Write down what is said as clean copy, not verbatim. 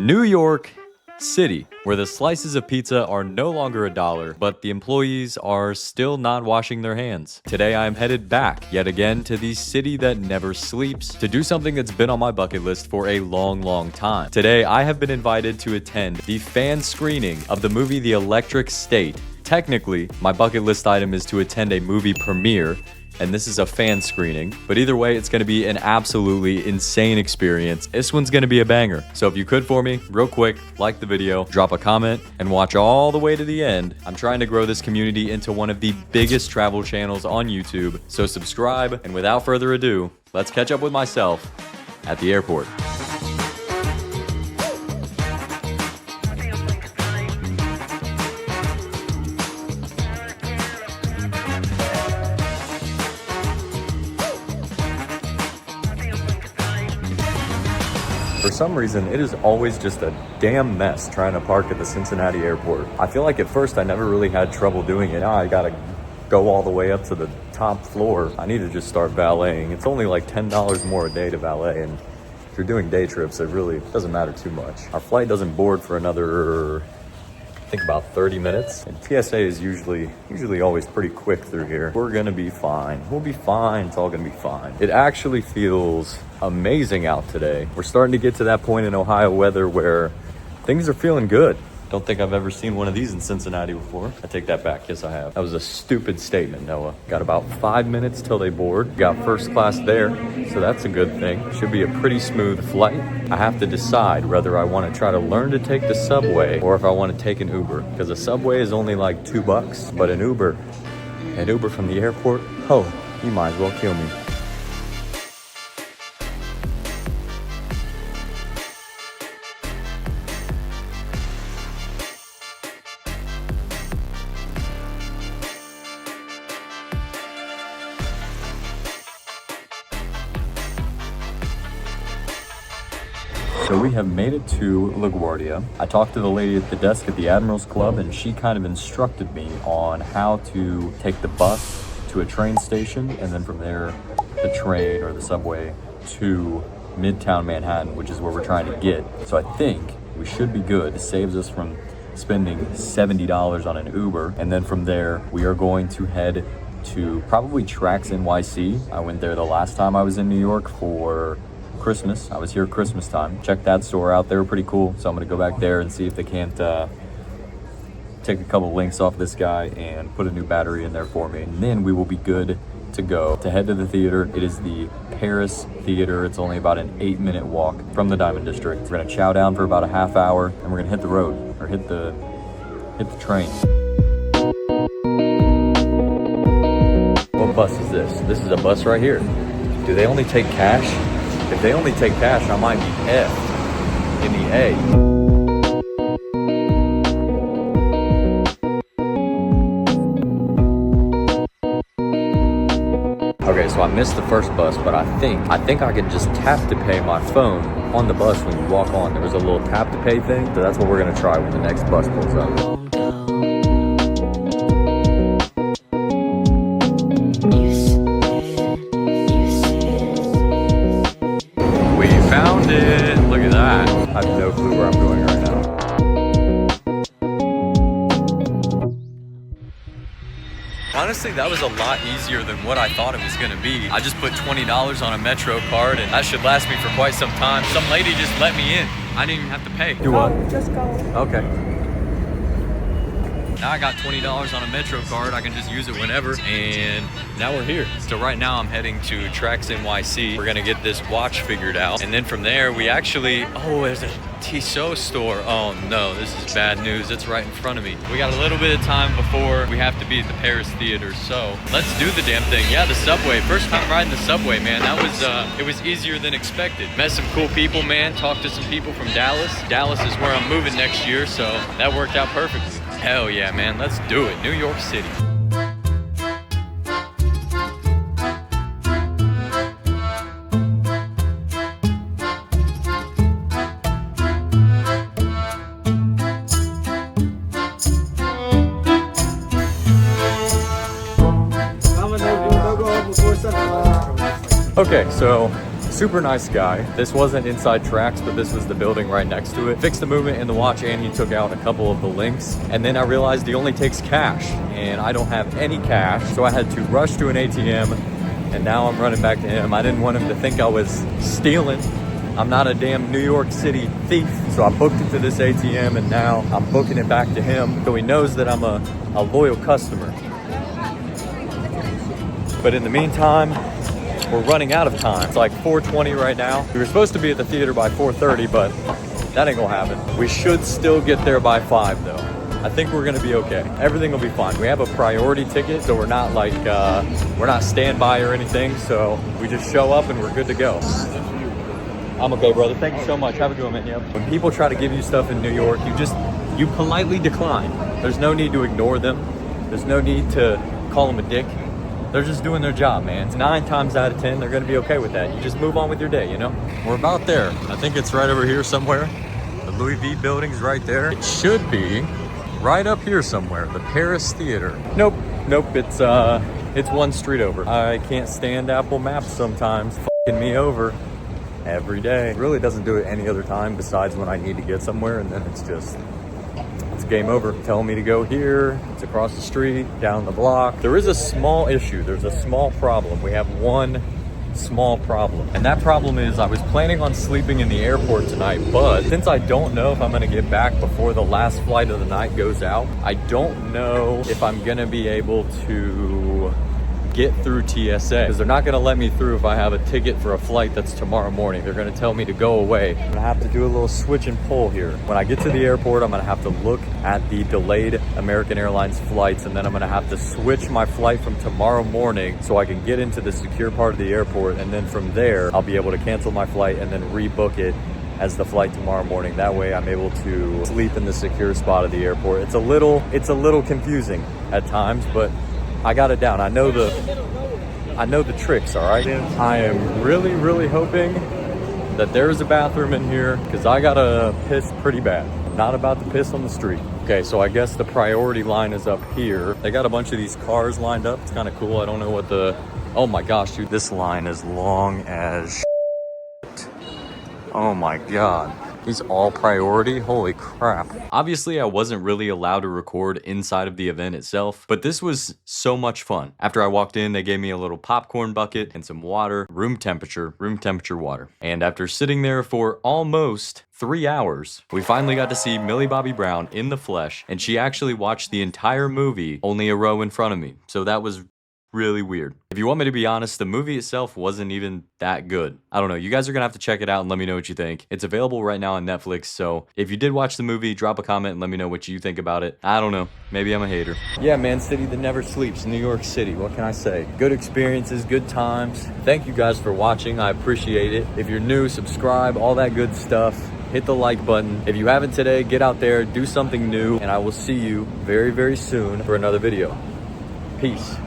New York City, where the slices of pizza are no longer $1, but the employees are still not washing their hands. Today I am headed back, yet again, to the city that never sleeps, to do something that's been on my bucket list for a long time. Today I have been invited to attend the fan screening of the movie The Electric State. Technically, my bucket list item is to attend a movie premiere, and this is a fan screening, but either way, it's gonna be an absolutely insane experience. This one's gonna be a banger. So if you could for me, real quick, like the video, drop a comment, and watch all the way to the end. I'm trying to grow this community into one of the biggest travel channels on YouTube, so subscribe, and without further ado, let's catch up with myself at the airport. For some reason, it is always just a damn mess trying to park at the Cincinnati airport. I feel like at first I never really had trouble doing it. Now I gotta go all the way up to the top floor. I need to just start valeting. It's only like $10 more a day to valet, and if you're doing day trips, it really doesn't matter too much. Our flight doesn't board for another, I think about 30 minutes. And TSA is usually always pretty quick through here. We're gonna be fine. We'll be fine. It's all gonna be fine. It actually feels amazing out today. We're starting to get to that point in Ohio weather where things are feeling good. Don't think I've ever seen one of these in Cincinnati before. I take that back. Yes, I have. That was a stupid statement, Noah. Got about 5 minutes till they board. Got first class there, so that's a good thing. Should be a pretty smooth flight. I have to decide whether I want to try to learn to take the subway or if I want to take an Uber, because a subway is only like $2, but an Uber from the airport, oh, you might as well kill me. So we have made it to LaGuardia. I talked to the lady at the desk at the Admirals Club, and she kind of instructed me on how to take the bus to a train station, and then from there, the train or the subway to Midtown Manhattan, which is where we're trying to get. So I think we should be good. It saves us from spending $70 on an Uber. And then from there, we are going to head to probably Tracks NYC. I went there the last time I was in New York for Christmas. I was here Christmas time. Check that store out. They were pretty cool. So I'm gonna go back there and see if they can't take a couple links off this guy and put a new battery in there for me. And then we will be good to go to head to the theater. It is the Paris Theater. It's only about an 8-minute walk from the Diamond District. We're gonna chow down for about a half hour, and we're gonna hit the road, or hit the train. What bus is this? This is a bus right here. Do they only take cash? If they only take cash, I might be F in the A. Okay, so I missed the first bus, but I think I can just tap to pay my phone on the bus when you walk on. There was a little tap to pay thing, so that's what we're gonna try when the next bus pulls up. Found it! Look at that. I have no clue where I'm going right now. Honestly, that was a lot easier than what I thought it was gonna be. I just put $20 on a Metro card, and that should last me for quite some time. Some lady just let me in. I didn't even have to pay. Do what? Just go. Okay. Now I got $20 on a Metro card. I can just use it whenever, and now we're here. So right now I'm heading to Tracks NYC. We're gonna get this watch figured out, and then from there we actually, oh, there's a Tissot store. Oh no, this is bad news. It's right in front of me. We got a little bit of time before we have to be at the Paris Theater, so let's do the damn thing. Yeah, the subway. First time riding the subway, man. That was, it was easier than expected. Met some cool people, man. Talked to some people from Dallas. Dallas is where I'm moving next year, so that worked out perfectly. Hell yeah, man, let's do it. New York City. Okay, so super nice guy. This wasn't Inside Tracks, but this was the building right next to it. Fixed the movement in the watch, and he took out a couple of the links. And then I realized he only takes cash, and I don't have any cash, so I had to rush to an ATM, and now I'm running back to him. I didn't want him to think I was stealing. I'm not a damn New York City thief. So I booked it to this ATM, and now I'm booking it back to him, so he knows that I'm a loyal customer. But in the meantime, we're running out of time. It's like 4:20 right now. We were supposed to be at the theater by 4:30, but that ain't gonna happen. We should still get there by 5 though. I think we're gonna be okay. Everything will be fine. We have a priority ticket, so we're not like, we're not standby or anything. So we just show up and we're good to go. I'm okay, brother. Thank you so much. Have a good one, man. Yep. When people try to give you stuff in New York, you politely decline. There's no need to ignore them. There's no need to call them a dick. They're just doing their job, man. 9 times out of 10, they're gonna be okay with that. You just move on with your day, you know? We're about there. I think it's right over here somewhere. The Louis V building's right there. It should be right up here somewhere, the Paris Theater. Nope, it's one street over. I can't stand Apple Maps sometimes, fucking me over every day. It really doesn't do it any other time besides when I need to get somewhere, and then it's game over. Telling me to go here, it's across the street, down the block. There is a small issue, there's a small problem. We have one small problem, and that problem is I was planning on sleeping in the airport tonight, but since I don't know if I'm gonna get back before the last flight of the night goes out, I don't know if I'm gonna be able to get through TSA, because they're not gonna let me through if I have a ticket for a flight that's tomorrow morning. They're gonna tell me to go away. I'm gonna have to do a little switch and pull here. When I get to the airport, I'm gonna have to look at the delayed American Airlines flights, and then I'm gonna have to switch my flight from tomorrow morning so I can get into the secure part of the airport, and then from there, I'll be able to cancel my flight and then rebook it as the flight tomorrow morning. That way I'm able to sleep in the secure spot of the airport. It's a little confusing at times, but I got it down. I know the tricks, all right? I am really hoping that there's a bathroom in here, because I gotta piss pretty bad. I'm not about to piss on the street. Okay, so I guess the priority line is up here. They got a bunch of these cars lined up. It's kind of cool. I don't know what oh my gosh, dude. This line is long as shit. Oh my God. These all priority? Holy crap. Obviously, I wasn't really allowed to record inside of the event itself, but this was so much fun. After I walked in, they gave me a little popcorn bucket and some water, room temperature water. And after sitting there for almost 3 hours, we finally got to see Millie Bobbie Brown in the flesh, and she actually watched the entire movie only a row in front of me. So that was really weird. If you want me to be honest, the movie itself wasn't even that good. I don't know. You guys are gonna have to check it out and let me know what you think. It's available right now on Netflix, so if you did watch the movie, drop a comment and let me know what you think about it. I don't know. Maybe I'm a hater. Yeah, man, city that never sleeps, New York City. What can I say? Good experiences, good times. Thank you guys for watching. I appreciate it. If you're new, subscribe, all that good stuff. Hit the like button. If you haven't today, get out there, do something new, and I will see you very soon for another video. Peace.